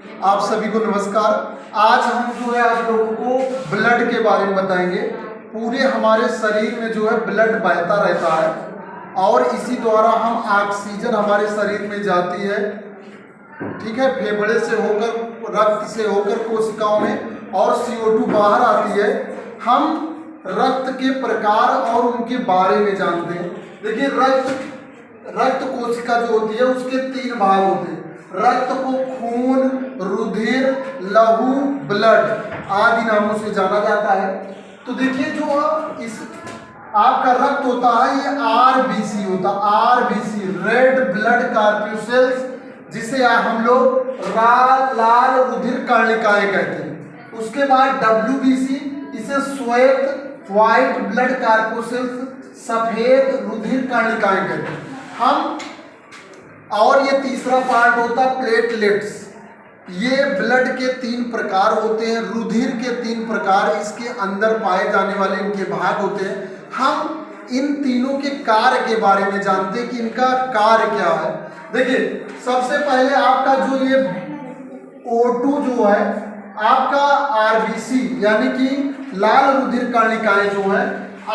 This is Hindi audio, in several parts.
आप सभी को नमस्कार। आज हम जो है आप लोगों को ब्लड के बारे में बताएंगे। पूरे हमारे शरीर में जो है ब्लड बहता रहता है और इसी द्वारा हम ऑक्सीजन हमारे शरीर में जाती है, ठीक है, फेफड़े से होकर, रक्त से होकर कोशिकाओं में, और CO2 बाहर आती है। हम रक्त के प्रकार और उनके बारे में जानते हैं। देखिए, रक्त कोशिका जो होती है उसके 3 भाग होते हैं। रक्त को खून, रुधिर, लहू, ब्लड आदि नामों से जाना जाता है। तो देखिए, जो इस आपका रक्त होता है ये RBC होता है। RBC रेड ब्लड कार्प्यूसेल्स, जिसे हम लोग लाल रुधिर कणिकाएं कहते हैं। उसके बाद WBC, इसे श्वेत व्हाइट ब्लड कार्प्यूसेल्स, सफेद रुधिर कणिकाएं कहते हैं हम। और ये तीसरा पार्ट होता है प्लेटलेट्स। ये ब्लड के 3 प्रकार होते हैं, रुधिर के 3 प्रकार इसके अंदर पाए जाने वाले इनके भाग होते हैं। हम इन तीनों के कार्य के बारे में जानते हैं कि इनका कार्य क्या है। देखिए, सबसे पहले आपका जो ये O2 जो है, आपका RBC यानी कि लाल रुधिर कणिकाएं जो है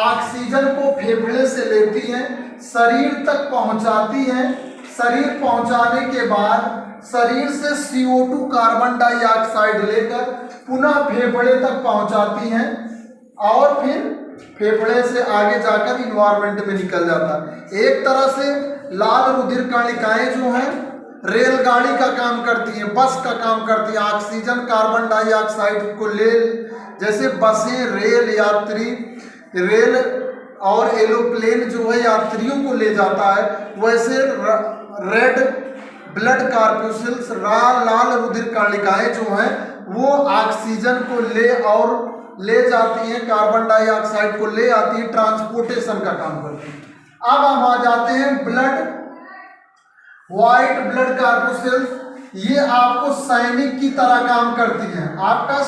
ऑक्सीजन को फेफड़े से लेती हैं, शरीर तक पहुंचाती हैं। शरीर पहुंचाने के बाद शरीर से CO2 कार्बन डाइऑक्साइड लेकर पुनः फेफड़े तक पहुंचाती हैं और फिर फेफड़े से आगे जाकर इन्वायरमेंट में निकल जाता है। एक तरह से लाल रुधिर कणिकाएं जो हैं रेलगाड़ी का काम करती हैं, बस का काम करती हैं। ऑक्सीजन कार्बन डाइऑक्साइड को ले, जैसे बसें रेल और एरोप्लेन जो है यात्रियों को ले जाता है, वैसे रेड ब्लड कार्प्यूसेल्स लाल रुधिर कणिकाएं जो हैं वो ऑक्सीजन को ले जाती हैं, कार्बन डाइऑक्साइड को ले आती है, ट्रांसपोर्टेशन का काम करती है। अब हम आ जाते हैं ब्लड व्हाइट ब्लड कार्प्यूसेल्स। ये आपको सैनिक की तरह काम करती है। आपका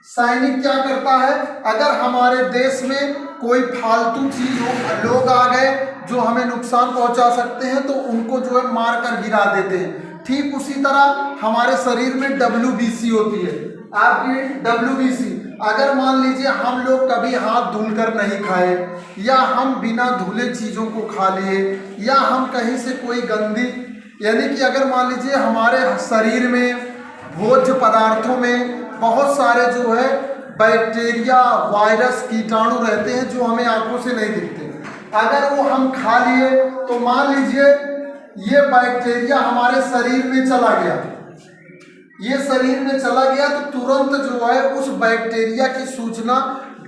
सैनिक क्या करता है, अगर हमारे देश में कोई फालतू चीज हो, लोग आ गए जो हमें नुकसान पहुंचा सकते हैं, तो उनको जो है मार कर गिरा देते हैं। ठीक उसी तरह हमारे शरीर में WBC होती है। आपकी WBC, अगर मान लीजिए हम लोग कभी हाथ धुलकर नहीं खाए, या हम बिना धुले चीजों को खा लिए, या हम कहीं से कोई गंदी, यानी कि अगर मान लीजिए हमारे शरीर में भोज्य पदार्थों में बहुत सारे जो है बैक्टीरिया, वायरस, कीटाणु रहते हैं जो हमें आंखों से नहीं दिखते। अगर वो हम खा लिए तो मान लीजिए ये बैक्टीरिया हमारे शरीर में चला गया, ये शरीर में चला गया तो तुरंत जो है उस बैक्टीरिया की सूचना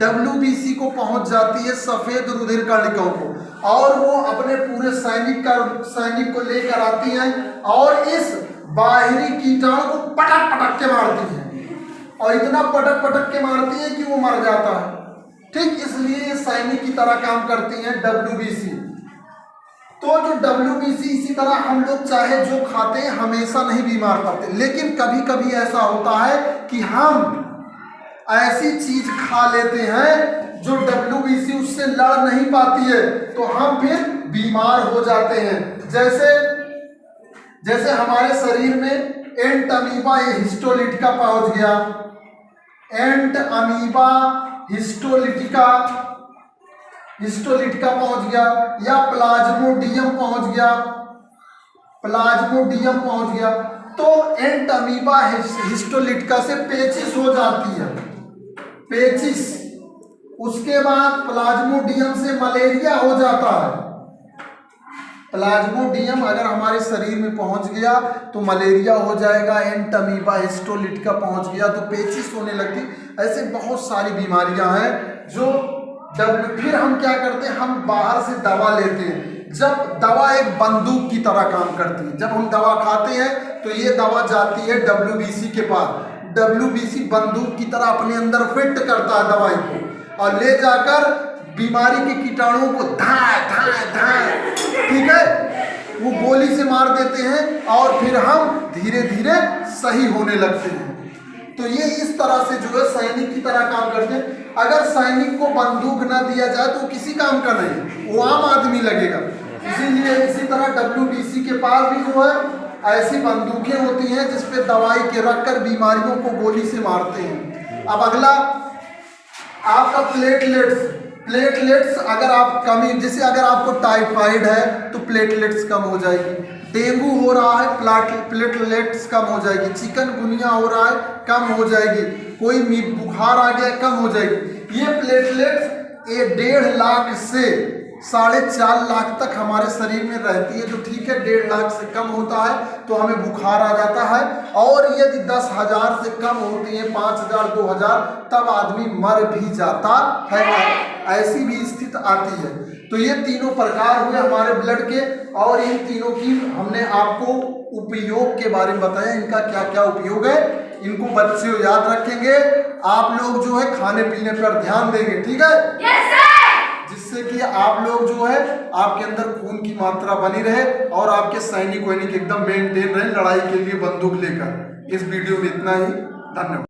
WBC को पहुंच जाती है, सफेद रुधिर कणिकाओं को, और वो अपने पूरे सैनिक को लेकर आती हैं और इस बाहरी कीटाणु को पटक पटक के मारती हैं, और इतना पटक पटक के मारती है कि वो मर जाता है। ठीक इसलिए ये सैनिक की तरह काम करती हैं WBC। तो जो WBC, इसी तरह हम लोग चाहे जो खाते हैं हमेशा नहीं बीमार पड़ते, लेकिन कभी कभी ऐसा होता है कि हम ऐसी चीज खा लेते हैं जो WBC उससे लड़ नहीं पाती है, तो हम फिर बीमार हो जाते हैं। जैसे हमारे शरीर में एंट अमीबा हिस्टोलिटिका पहुंच गया, एंट अमीबा हिस्टोलिटिका पहुंच गया, या प्लाज्मोडियम पहुंच गया, तो एंट अमीबा हिस्टोलिटिका से पेचिस हो जाती है, पेचिस। उसके बाद प्लाज्मोडियम से मलेरिया हो जाता है। प्लाज्मोडियम अगर हमारे शरीर में पहुंच गया तो मलेरिया हो जाएगा, एंट अमीबा हिस्टोलिटिका पहुंच गया तो पेचिस होने लगती। ऐसे बहुत सारी बीमारियां हैं जो फिर हम क्या करते हैं, हम बाहर से दवा लेते हैं। जब दवा एक बंदूक की तरह काम करती है, जब हम दवा खाते हैं तो ये दवा जाती है WBC के पास। WBC बंदूक की तरह अपने अंदर फिट करता है दवाई को और ले जाकर बीमारी के कीटाणुओं को धाए, ठीक है, वो गोली से मार देते हैं और फिर हम धीरे धीरे सही होने लगते हैं। तो ये इस तरह से जो है सैनिक की तरह काम करते हैं। अगर सैनिक को बंदूक ना दिया जाए तो किसी काम का नहीं, वो आम आदमी लगेगा। इसीलिए इसी तरह WBC के पास भी जो है ऐसी बंदूकें होती हैं जिस पे दवाई के रखकर बीमारियों को गोली से मारते हैं। अब अगला आपका प्लेटलेट्स अगर आप कमी, जैसे अगर आपको टाइफाइड है तो प्लेटलेट्स कम हो जाएगी, डेंगू हो रहा है प्लेटलेट्स कम हो जाएगी, चिकनगुनिया हो रहा है कम हो जाएगी, कोई बुखार आ गया कम हो जाएगी। ये प्लेटलेट्स 1.5 लाख से 4.5 लाख तक हमारे शरीर में रहती है, जो ठीक है 1.5 लाख से कम होता है तो हमें बुखार आ जाता है, और यदि 10,000 से कम होती है 5,000 2,000 तब आदमी मर भी जाता है, ऐसी भी स्थिति आती है। तो ये तीनों प्रकार हुए हमारे ब्लड के, और इन तीनों की हमने आपको उपयोग के बारे में बताया, इनका क्या क्या उपयोग है, इनको बच्चे याद रखेंगे। आप लोग जो है खाने पीने पर ध्यान देंगे, ठीक है? yes, जिससे कि आप लोग जो है आपके अंदर खून की मात्रा बनी रहे और आपके सैनिक वैनिक एकदम मेंटेन रहे लड़ाई के लिए बंदूक लेकर। इस वीडियो में इतना ही, धन्यवाद।